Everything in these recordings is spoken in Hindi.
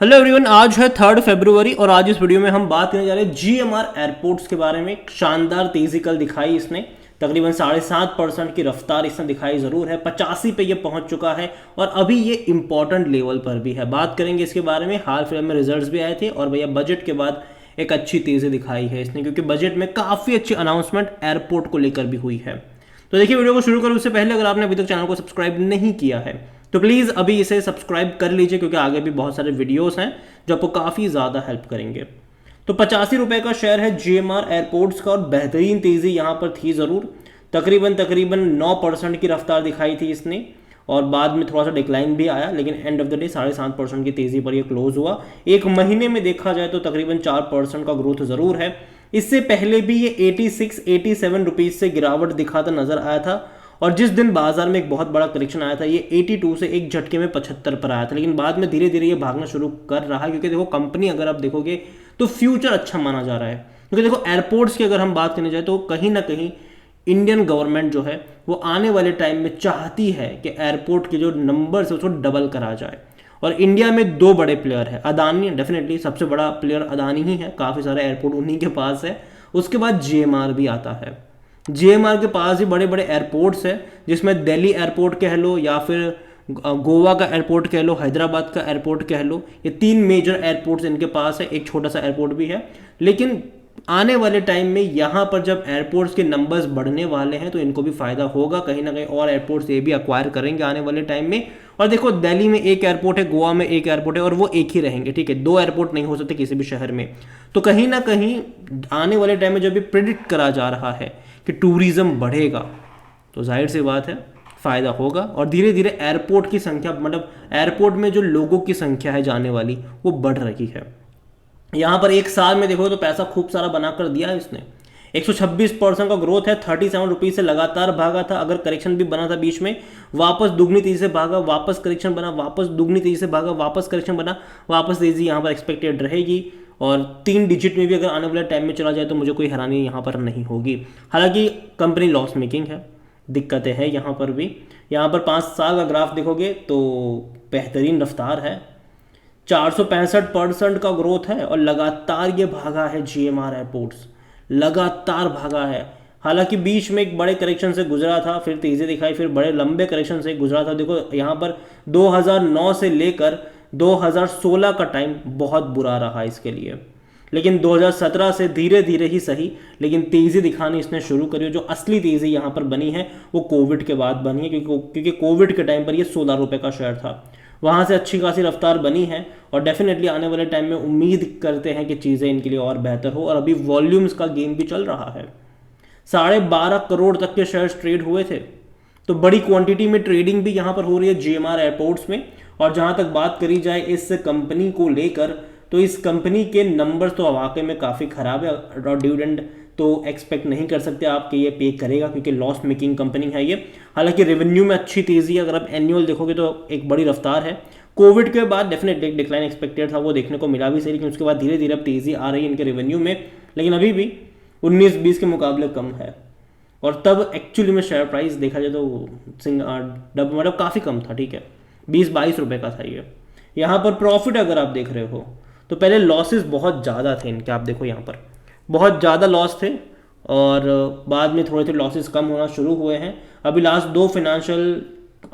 हेलो एवरीवन, आज है 3 फरवरी और आज इस वीडियो में हम बात करने जा रहे हैं जीएमआर एयरपोर्ट्स के बारे में। शानदार तेजी कल दिखाई इसने, तकरीबन 7.5% की रफ्तार इसने दिखाई ज़रूर है। 85 पे ये पहुंच चुका है और अभी ये इंपॉर्टेंट लेवल पर भी है। बात करेंगे इसके बारे में। हाल फिलहाल में रिजल्ट्स भी आए थे और भैया बजट के बाद एक अच्छी तेज़ी दिखाई है इसने, क्योंकि बजट में काफ़ी अच्छी अनाउंसमेंट एयरपोर्ट को लेकर भी हुई है। तो देखिए, वीडियो को शुरू करूँ उससे पहले अगर आपने अभी तक चैनल को सब्सक्राइब नहीं किया है तो प्लीज़ अभी इसे सब्सक्राइब कर लीजिए, क्योंकि आगे भी बहुत सारे वीडियोस हैं जो आपको काफ़ी ज़्यादा हेल्प करेंगे। तो 85 रुपये का शेयर है जीएमआर एयरपोर्ट्स का और बेहतरीन तेज़ी यहाँ पर थी ज़रूर। तकरीबन 9% की रफ्तार दिखाई थी इसने और बाद में थोड़ा सा डिक्लाइन भी आया, लेकिन एंड ऑफ द डे 7.5% की तेज़ी पर यह क्लोज हुआ। एक महीने में देखा जाए तो तकरीबन 4% का ग्रोथ ज़रूर है। इससे पहले भी ये 86-87 रुपीज़ से गिरावट दिखाता नजर आया था और जिस दिन बाजार में एक बहुत बड़ा करेक्शन आया था ये 82 से एक झटके में 75 पर आया था, लेकिन बाद में धीरे धीरे ये भागना शुरू कर रहा है। क्योंकि देखो, कंपनी अगर आप देखोगे तो फ्यूचर अच्छा माना जा रहा है। क्योंकि देखो, एयरपोर्ट्स की अगर हम बात करने जाए तो कहीं ना कहीं इंडियन गवर्नमेंट जो है वो आने वाले टाइम में चाहती है कि एयरपोर्ट के जो नंबर्स है उसको डबल करा जाए। और इंडिया में दो बड़े प्लेयर है, अदानी डेफिनेटली सबसे बड़ा प्लेयर अदानी ही है, काफ़ी सारे एयरपोर्ट उन्हीं के पास है। उसके बाद जीएमआर भी आता है। जीएमआर के पास ही बड़े बड़े एयरपोर्ट्स है, जिसमें दिल्ली एयरपोर्ट कह लो या फिर गोवा का एयरपोर्ट कह लो, हैदराबाद का एयरपोर्ट कह लो। ये 3 मेजर एयरपोर्ट्स इनके पास है, एक छोटा सा एयरपोर्ट भी है। लेकिन आने वाले टाइम में यहाँ पर जब एयरपोर्ट्स के नंबर्स बढ़ने वाले हैं तो इनको भी फायदा होगा कहीं ना कहीं, और एयरपोर्ट्स ये भी अक्वायर करेंगे आने वाले टाइम में। और देखो, दिल्ली में एक एयरपोर्ट है, गोवा में एक एयरपोर्ट है और वो एक ही रहेंगे, ठीक है। 2 एयरपोर्ट नहीं हो सकते किसी भी शहर में। तो कहीं ना कहीं आने वाले टाइम में जब भी प्रिडिक्ट करा जा रहा है कि टूरिज्म बढ़ेगा तो जाहिर सी बात है फ़ायदा होगा। और धीरे धीरे एयरपोर्ट की संख्या, मतलब एयरपोर्ट में जो लोगों की संख्या है जाने वाली, वो बढ़ रही है। यहाँ पर एक साल में देखो तो पैसा खूब सारा बना कर दिया है इसने। 126% का ग्रोथ है। 37 रुपीज़ से लगातार भागा था, अगर करेक्शन भी बना था बीच में, वापस दुगनी तेजी से भागा, वापस करेक्शन बना, वापस दुगनी तेजी से भागा, वापस करेक्शन बना, वापस तेजी यहाँ पर एक्सपेक्टेड रहेगी। और 3 डिजिट में भी अगर आने वाले टाइम में चला जाए तो मुझे कोई हैरानी यहाँ पर नहीं होगी। हालांकि कंपनी लॉस मेकिंग है, दिक्कतें हैं यहाँ पर भी। यहाँ पर 5 साल का ग्राफ देखोगे तो बेहतरीन रफ्तार है, 465% का ग्रोथ है और लगातार ये भागा है जीएमआर एयरपोर्ट्स, लगातार भागा है। हालांकि बीच में एक बड़े करेक्शन से गुजरा था, फिर तेजी दिखाई, फिर बड़े लंबे करेक्शन से गुजरा था। देखो यहाँ पर 2009 से लेकर 2016 का टाइम बहुत बुरा रहा इसके लिए, लेकिन 2017 से धीरे धीरे ही सही लेकिन तेज़ी दिखानी इसने शुरू करी। जो असली तेज़ी यहाँ पर बनी है वो कोविड के बाद बनी है, क्योंकि कोविड के टाइम पर ये 16 रुपये का शेयर था, वहाँ से अच्छी खासी रफ्तार बनी है। और डेफिनेटली आने वाले टाइम में उम्मीद करते हैं कि चीज़ें इनके लिए और बेहतर हो। और अभी वॉल्यूम्स का गेम भी चल रहा है, 12.5 करोड़ तक के शेयर्स ट्रेड हुए थे, तो बड़ी क्वांटिटी में ट्रेडिंग भी यहाँ पर हो रही है जीएमआर एयरपोर्ट्स में। और जहाँ तक बात करी जाए इस कंपनी को लेकर तो इस कंपनी के नंबर्स तो वाकई में काफ़ी ख़राब है और डिविडेंड तो एक्सपेक्ट नहीं कर सकते आप कि ये पे करेगा, क्योंकि लॉस मेकिंग कंपनी है ये। हालांकि रेवेन्यू में अच्छी तेज़ी है, अगर आप एनुअल देखोगे तो एक बड़ी रफ्तार है। कोविड के बाद डेफिनेटली एक डिक्लाइन एक्सपेक्टेड था, वो देखने को मिला भी सही, लेकिन उसके बाद धीरे धीरे अब तेज़ी आ रही है इनके रेवेन्यू में, लेकिन अभी भी 19-20 के मुकाबले कम है। और तब एक्चुअली में शेयर प्राइस देखा जाए तो मतलब काफ़ी कम था, ठीक है, 20-22 रुपये का था ये। यहाँ पर प्रॉफिट अगर आप देख रहे हो तो पहले लॉसेस बहुत ज़्यादा थे इनके, आप देखो यहाँ पर बहुत ज़्यादा लॉस थे और बाद में थोड़े थोड़े लॉसेस कम होना शुरू हुए हैं। अभी लास्ट 2 फाइनेंशियल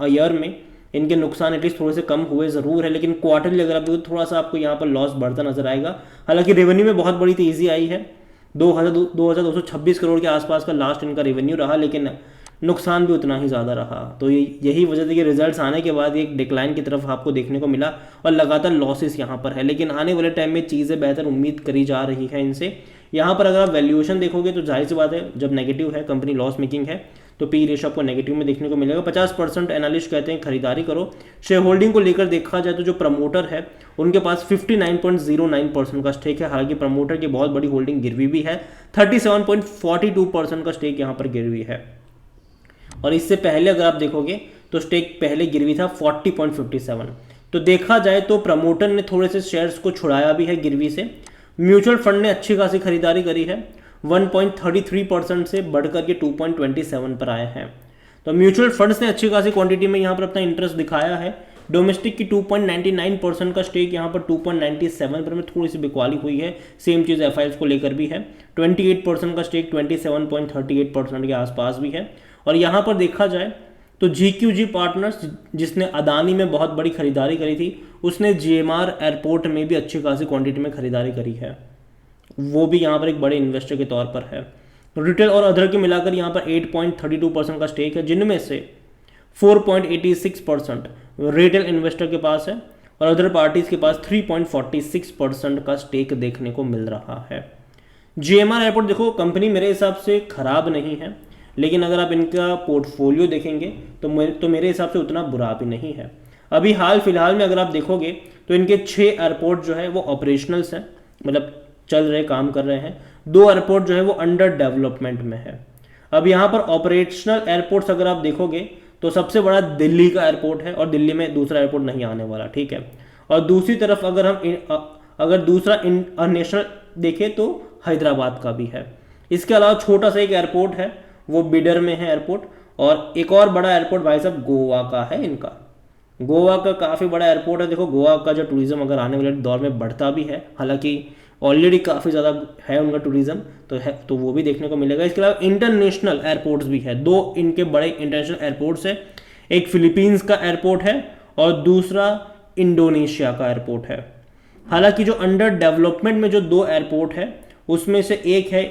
ईयर में इनके नुकसान एटलीस्ट थोड़े से कम हुए ज़रूर है, लेकिन क्वार्टरली अगर आप देखो थोड़ा सा आपको यहाँ पर लॉस बढ़ता नजर आएगा। हालांकि रेवेन्यू में बहुत बड़ी तेज़ी आई है, 2226 करोड़ के आसपास का लास्ट इनका रेवेन्यू रहा, लेकिन नुकसान भी उतना ही ज़्यादा रहा। तो यही वजह थी कि रिजल्ट्स आने के बाद एक डिक्लाइन की तरफ आपको देखने को मिला और लगातार लॉसेस यहाँ पर है। लेकिन आने वाले टाइम में चीज़ें बेहतर उम्मीद करी जा रही है इनसे। यहाँ पर अगर आप वैल्यूएशन देखोगे तो जाहिर सी बात है, जब नेगेटिव है, कंपनी लॉस मेकिंग है, तो पी रेशो आपको नेगेटिव में देखने को मिलेगा। 50% एनालिस्ट कहते हैं खरीदारी करो। शेयर होल्डिंग को लेकर देखा जाए तो जो प्रमोटर है उनके पास 59.09% का स्टेक है। हालांकि प्रमोटर की बहुत बड़ी होल्डिंग गिरवी भी है, 37.42% का स्टेक यहाँ पर गिरवी है। और इससे पहले अगर आप देखोगे तो स्टेक पहले गिरवी था 40.57। तो देखा जाए तो प्रमोटर ने थोड़े से शेयर्स को छुड़ाया भी है गिरवी से। म्यूचुअल फंड ने अच्छी खासी खरीदारी करी है, 1.33% से बढ़कर के 2.27 पर आए हैं। तो म्यूचुअल फंड्स ने अच्छी खासी क्वांटिटी में यहाँ पर अपना इंटरेस्ट दिखाया है। डोमेस्टिक की 2.99% का स्टेक यहाँ पर 2.97 पर में थोड़ी सी बिकवाली हुई है। सेम चीज़ एफ को लेकर भी है। 28% का स्टेक 27.38% के आसपास भी है। और यहाँ पर देखा जाए तो GQG पार्टनर्स जिसने अदानी में बहुत बड़ी खरीदारी करी थी, उसने GMR एयरपोर्ट में भी अच्छी खासी क्वांटिटी में खरीदारी करी है, वो भी यहाँ पर एक बड़े इन्वेस्टर के तौर पर है। रिटेल और अदर के मिलाकर यहाँ पर 8.32% का स्टेक है, जिनमें से 4.86% रिटेल इन्वेस्टर के पास है और अदर पार्टीज के पास 3.46% का स्टेक देखने को मिल रहा है। GMR एयरपोर्ट देखो कंपनी मेरे हिसाब से खराब नहीं है, लेकिन अगर आप इनका पोर्टफोलियो देखेंगे तो मेरे हिसाब से उतना बुरा भी नहीं है। अभी हाल फिलहाल में अगर आप देखोगे तो इनके 6 एयरपोर्ट जो है वो ऑपरेशनल्स हैं, मतलब चल रहे, काम कर रहे हैं। 2 एयरपोर्ट जो है वो अंडर डेवलपमेंट में है। अब यहाँ पर ऑपरेशनल एयरपोर्ट्स अगर आप देखोगे तो सबसे बड़ा दिल्ली का एयरपोर्ट है और दिल्ली में दूसरा एयरपोर्ट नहीं आने वाला, ठीक है। और दूसरी तरफ अगर दूसरा नेशनल देखें तो हैदराबाद का भी है। इसके अलावा छोटा सा एक एयरपोर्ट है, वो बिडर में है एयरपोर्ट। और एक और बड़ा एयरपोर्ट भाई साहब गोवा का है इनका। गोवा का काफ़ी बड़ा एयरपोर्ट है। देखो गोवा का जो टूरिज्म अगर आने वाले दौर में बढ़ता भी है, हालांकि ऑलरेडी काफ़ी ज़्यादा है उनका टूरिज्म तो वो भी देखने को मिलेगा। इसके अलावा इंटरनेशनल एयरपोर्ट्स भी है। 2 इनके बड़े इंटरनेशनल एयरपोर्ट्स है, एक फिलीपींस का एयरपोर्ट है और दूसरा इंडोनेशिया का एयरपोर्ट है। हालांकि जो अंडर डेवलपमेंट में जो 2 एयरपोर्ट है उसमें से एक है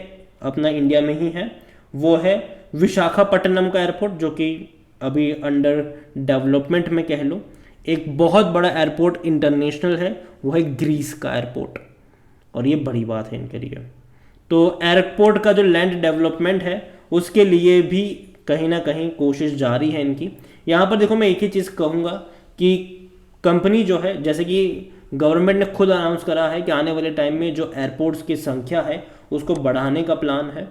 अपना इंडिया में ही है, वो है विशाखापट्टनम का एयरपोर्ट, जो कि अभी अंडर डेवलपमेंट में कह लो। एक बहुत बड़ा एयरपोर्ट इंटरनेशनल है, वो है ग्रीस का एयरपोर्ट, और ये बड़ी बात है इनके लिए। तो एयरपोर्ट का जो लैंड डेवलपमेंट है उसके लिए भी कहीं ना कहीं कोशिश जारी है इनकी। यहाँ पर देखो मैं एक ही चीज़ कहूँगा कि कंपनी जो है, जैसे कि गवर्नमेंट ने खुद अनाउंस करा है कि आने वाले टाइम में जो एयरपोर्ट्स की संख्या है उसको बढ़ाने का प्लान है।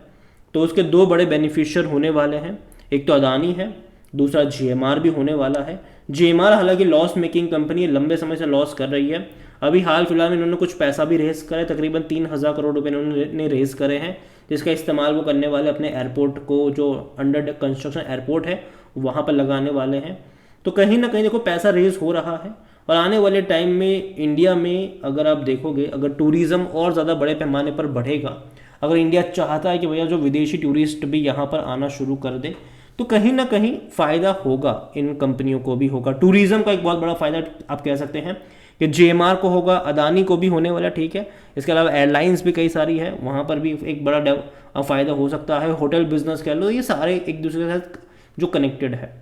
तो उसके 2 बड़े बेनिफिशियर होने वाले हैं, एक तो अदानी है, दूसरा GMR भी होने वाला है। GMR हालांकि लॉस मेकिंग कंपनी है, लंबे समय से लॉस कर रही है। अभी हाल फिलहाल में इन्होंने कुछ पैसा भी रेस करा है, तकरीबन 3000 करोड़ रुपए इन्होंने रेस करे हैं, जिसका इस्तेमाल वो करने वाले अपने एयरपोर्ट को, जो अंडर कंस्ट्रक्शन एयरपोर्ट है वहाँ पर लगाने वाले हैं। तो कहीं ना कहीं देखो पैसा रेस हो रहा है। और आने वाले टाइम में इंडिया में अगर आप देखोगे, अगर टूरिज़्म और ज़्यादा बड़े पैमाने पर बढ़ेगा, अगर इंडिया चाहता है कि भैया जो विदेशी टूरिस्ट भी यहाँ पर आना शुरू कर दे, तो कहीं ना कहीं फ़ायदा होगा, इन कंपनियों को भी होगा। टूरिज़्म का एक बहुत बड़ा फ़ायदा आप कह सकते हैं कि GMR को होगा, अदानी को भी होने वाला, ठीक है। इसके अलावा एयरलाइंस भी कई सारी है, वहाँ पर भी एक बड़ा फ़ायदा हो सकता है। होटल बिजनेस कह लो, ये सारे एक दूसरे के साथ जो कनेक्टेड है।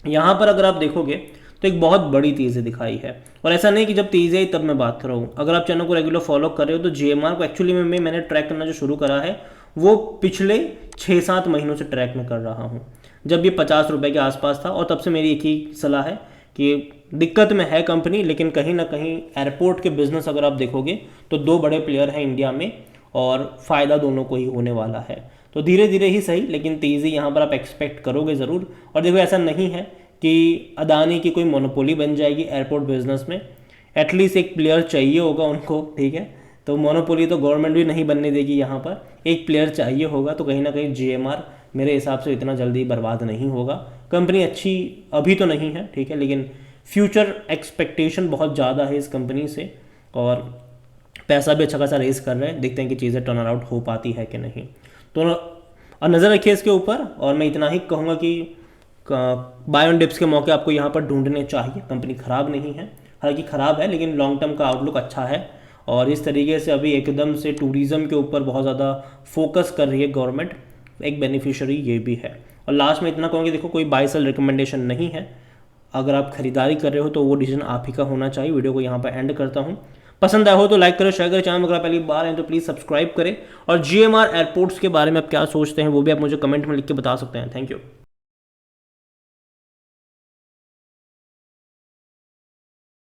यहाँ पर अगर आप देखोगे तो एक बहुत बड़ी तेज़ी दिखाई है। और ऐसा नहीं कि जब तेज़ी आई तब मैं बात कर रहा हूँ, अगर आप चैनल को रेगुलर फॉलो कर रहे हो तो GMR को एक्चुअली में मैंने ट्रैक करना जो शुरू करा है वो पिछले 6-7 महीनों से ट्रैक में कर रहा हूँ, जब ये 50 रुपये के आसपास था। और तब से मेरी एक ही सलाह है कि दिक्कत में है कंपनी, लेकिन कहीं ना कहीं एयरपोर्ट के बिजनेस अगर आप देखोगे तो 2 बड़े प्लेयर हैं इंडिया में और फ़ायदा दोनों को ही होने वाला है। तो धीरे धीरे ही सही, लेकिन तेज़ी यहाँ पर आप एक्सपेक्ट करोगे ज़रूर। और देखो ऐसा नहीं है कि अदानी की कोई मोनोपोली बन जाएगी एयरपोर्ट बिजनेस में, एटलीस्ट एक प्लेयर चाहिए होगा उनको, ठीक है। तो मोनोपोली तो गवर्नमेंट भी नहीं बनने देगी, यहाँ पर एक प्लेयर चाहिए होगा। तो कहीं ना कहीं GMR मेरे हिसाब से इतना जल्दी बर्बाद नहीं होगा। कंपनी अच्छी अभी तो नहीं है, ठीक है, लेकिन फ्यूचर एक्सपेक्टेशन बहुत ज़्यादा है इस कंपनी से और पैसा भी अच्छा खासा रेस कर रहे हैं। देखते हैं कि चीज़ें टर्न आउट हो पाती है कि नहीं। तो नज़र रखिए इसके ऊपर। और मैं इतना ही कहूँगा कि बाय ऑन डिप्स के मौके आपको यहाँ पर ढूंढने चाहिए। कंपनी ख़राब नहीं है, हालांकि ख़राब है लेकिन लॉन्ग टर्म का आउटलुक अच्छा है। और इस तरीके से अभी एकदम से टूरिज़्म के ऊपर बहुत ज़्यादा फोकस कर रही है गवर्नमेंट, एक बेनिफिशियरी ये भी है। और लास्ट में इतना कहूँगी, देखो कोई बाय सेल रिकमेंडेशन नहीं है। अगर आप खरीदारी कर रहे हो तो वो डिसीजन आप ही का होना चाहिए। वीडियो को यहाँ पर एंड करता हूँ। पसंद आया हो तो लाइक करो, शेयर करें। चैनल अगर आप पहली बार हैं तो प्लीज़ सब्सक्राइब करें। और GMR एयरपोर्ट्स के बारे में आप क्या सोचते हैं वो भी आप मुझे कमेंट में लिख के बता सकते हैं। Thank you.